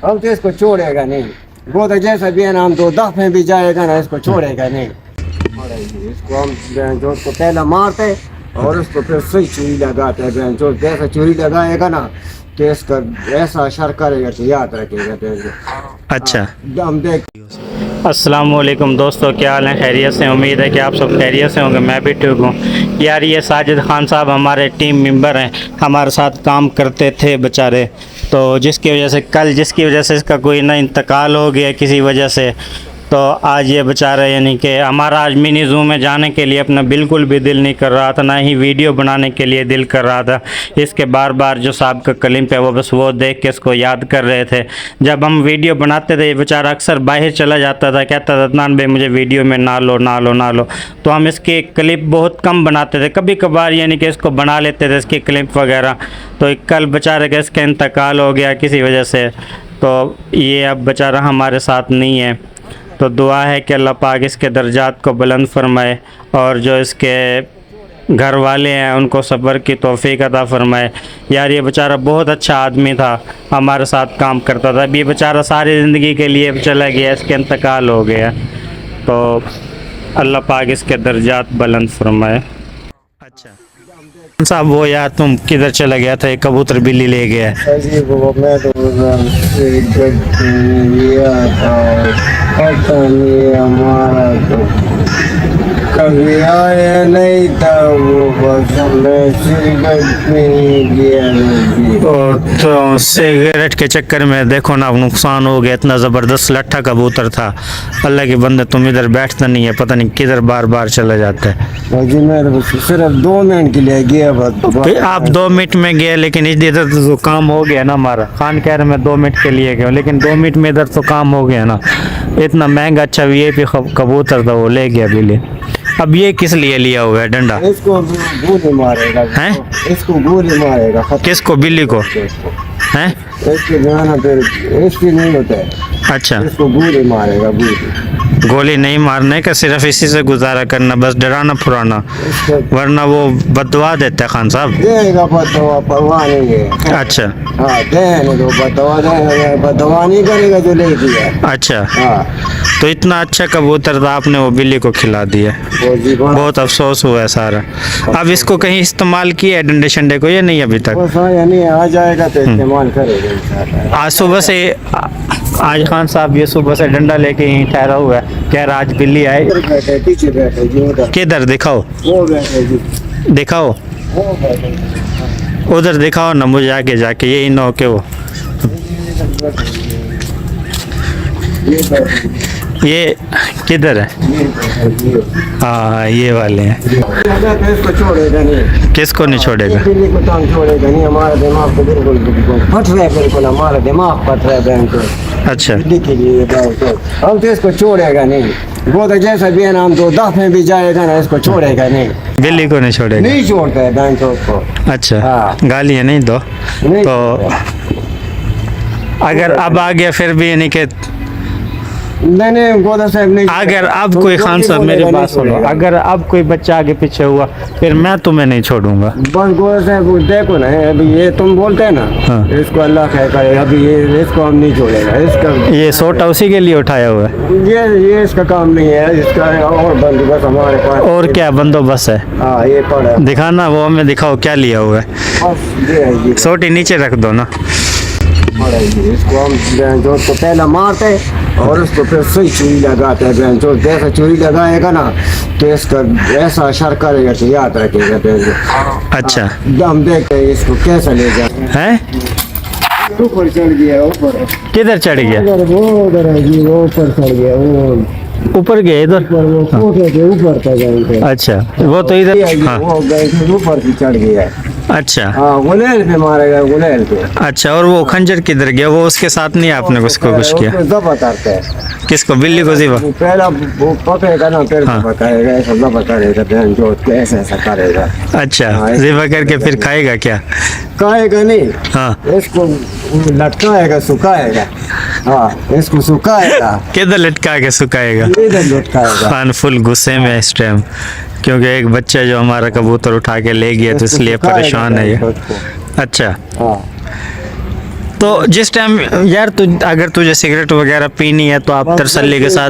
हम तो इसको छोड़ेगा नहीं, वो तो जैसा भी है ना, हम तो दफे भी जाएगा ना, इसको छोड़ेगा नहीं। इसको हम जो उसको पहला मारते और उसको फिर सही चूड़ी लगाते हैं। जो जैसा चूड़ी लगाएगा ना तो इसका ऐसा असर करेगा कि याद रखेगा। अच्छा, हम देख। अस्सलाम वालेकुम दोस्तों, क्या हाल है? खैरियत से? उम्मीद है कि आप सब खैरियत से होंगे। मैं भी ठीक हूँ यार। ये साजिद खान साहब हमारे टीम मेंबर हैं, हमारे साथ काम करते थे बेचारे। तो जिसकी वजह से जिसकी वजह से इसका कोई ना इंतकाल हो गया किसी वजह से, तो आज ये बेचारे यानी कि हमारा आज मिनी ज़ू में जाने के लिए अपना बिल्कुल भी दिल नहीं कर रहा था, ना ही वीडियो बनाने के लिए दिल कर रहा था। इसके बार बार जो साहब का क्लिप है वो बस वो देख के इसको याद कर रहे थे। जब हम वीडियो बनाते थे ये बेचारा अक्सर बाहर चला जाता था, कहता था अदनान भाई मुझे वीडियो में ना लो। तो हम इसके क्लिप बहुत कम बनाते थे, कभी कभार यानी कि इसको बना लेते थे इसकी क्लिप वगैरह। तो कल बेचारे का इसका इंतकाल हो गया किसी वजह से, तो ये अब बेचारा हमारे साथ नहीं है। तो दुआ है कि अल्लाह पाक इसके दर्जात को बुलंद फरमाए और जो इसके घर वाले हैं उनको सब्र की तौफीक अता फरमाए। यार ये बेचारा बहुत अच्छा आदमी था, हमारे साथ काम करता था। अब ये बेचारा सारी ज़िंदगी के लिए चला गया, इसके इंतकाल हो गया। तो अल्लाह पाक इसके दर्जात बुलंद फरमाए। अच्छा साहब, वो यार तुम किधर चला गया था? एक कबूतर बिल्ली ले गया। वो मैं तो पता नहीं हमारा तो कभी आया नहीं था, वो बस हमने सिगरेट पीने गया। तो सिगरेट के चक्कर में देखो ना नुकसान हो गया। इतना ज़बरदस्त लट्ठा कबूतर था। अल्लाह के बंदे तुम इधर बैठता नहीं है, पता नहीं किधर बार बार चला जाता है। जी मैं सिर्फ 2 मिनट के लिए गया बस। आप 2 मिनट में गए, लेकिन इधर तो काम हो गया ना हमारा। खान कह रहे मैं 2 मिनट के लिए गया, लेकिन 2 मिनट में इधर तो काम हो गया ना। इतना महंगा अच्छा VIP कबूतर था, वो ले गया बिल्ली। अब ये किस लिए लिया हुआ है डंडा? इसको गोली मारेगा। हैं? इसको गोली मारेगा। किसको? बिल्ली को? हैं? इसके जाना फिर इसकी नहीं होता है। अच्छा, इसको गोली मारेगा। गोली नहीं मारने का, सिर्फ इसी से गुजारा करना, बस डराना फुराना, वरना वो बददुआ देता है खान साहब। देगा बददुआ, परवाह नहीं है। अच्छा हाँ देने दो, बददुआ देगा, बददुआ नहीं करेगा जो ले दिया। अच्छा, हाँ तो इतना अच्छा कबूतर था, आपने वो बिल्ली को खिला दिया। बहुत अफसोस हुआ है सारा। अब इसको कहीं इस्तेमाल किया है डंडे शंडे को या नहीं अभी तक? यानी आ जाएगा तो इस्तेमाल करेगा। आज सुबह से आज खान साहब ये सुबह से डंडा लेके यहीं ठहरा हुआ है, कह रहा आज बिल्ली आए। पीछे बैठे जी, उधर किधर दिखाओ? वो बैठे जी, दिखाओ वो बैठे। उधर दिखाओ ना मुझे आगे जाके, यही ना हो के वो ये किधर है? हाँ ये वाले हैं। इसको छोड़ेगा नहीं। किसको नहीं छोड़ेगा? बिल्ली को तो हम छोड़ेगा नहीं। हमारा दिमाग तो बिल्कुल फट रहा है, बिल्कुल हमारा दिमाग फट रहा है बैंक को। अच्छा, बिल्ली के लिए हम तो इसको छोड़ेगा नहीं। वो तो जैसा भी है ना, हम तो दफे भी जाएगा ना, इसको छोड़ेगा नहीं। बिल्ली को नहीं छोड़ेगा? नहीं छोड़ता है बैंक को। अच्छा हाँ। गालियाँ नहीं दो नहीं तो। अगर अब आ गया फिर भी यानी कि नहीं गोदा साहब नहीं। अगर अब कोई खान साहब मेरी बात सुनो, अगर अब कोई बच्चा आगे पीछे हुआ फिर मैं तुम्हें नहीं छोड़ूंगा। बस गोदा साहब देखो ना, अभी ये तुम बोलते हैं ना। हाँ। इसको अल्लाह खैर करे, अभी ये इसको हम नहीं छोड़ेगा। इसका ये सोटा उसी के लिए उठाया हुआ है। ये इसका काम नहीं है, इसका और बंदोबस्त हमारे पास। और क्या बंदोबस्त है? हाँ ये पड़ा दिखाना, वो हमें दिखाओ क्या लिया हुआ है। बस ये है, ये सोटी नीचे रख दो ना। पड़ा है। इसको हम जो उसको पहला मारते और उसको फिर सही चूड़ी लगाते हैं। जो जैसा चूड़ी लगाएगा ना तो इसका ऐसा असर करेगा कि याद रखेगा। अच्छा, हम देखते हैं इसको कैसा ले जाए। है ऊपर चढ़ गया, ऊपर किधर चढ़ गया? वो उधर है जी, वो ऊपर चढ़ गया। वो ऊपर गया इधर? वो कोठे के ऊपर था गए। अच्छा, वो तो इधर। हाँ वो गए ऊपर से चढ़ गया। अच्छा हाँ गुलेल पे मारेगा, गुलेल पे। अच्छा, और वो खंजर किधर गया? वो उसके साथ नहीं आपने उसको कुछ किया? जबा करता है। किसको? बिल्ली को? जीवा पहला वो पकड़ेगा ना, फिर बताएगा ऐसा जबा करेगा, जो ऐसा ऐसा करेगा। अच्छा, जीवा करके फिर खाएगा क्या? खाएगा नहीं। हाँ, इसको लटकाएगा, सुखाएगा। हाँ इसको सुखाएगा। किधर लटका के सुखाएगा? इधर लटकाएगा। खान फुल गुस्से में इस टाइम, क्योंकि एक बच्चा जो हमारा कबूतर उठा के ले गया तो इसलिए परेशान है ये। अच्छा, हाँ तो जिस टाइम यार अगर तुझे सिगरेट वगैरह पीनी है तो आप तसल्ली के साथ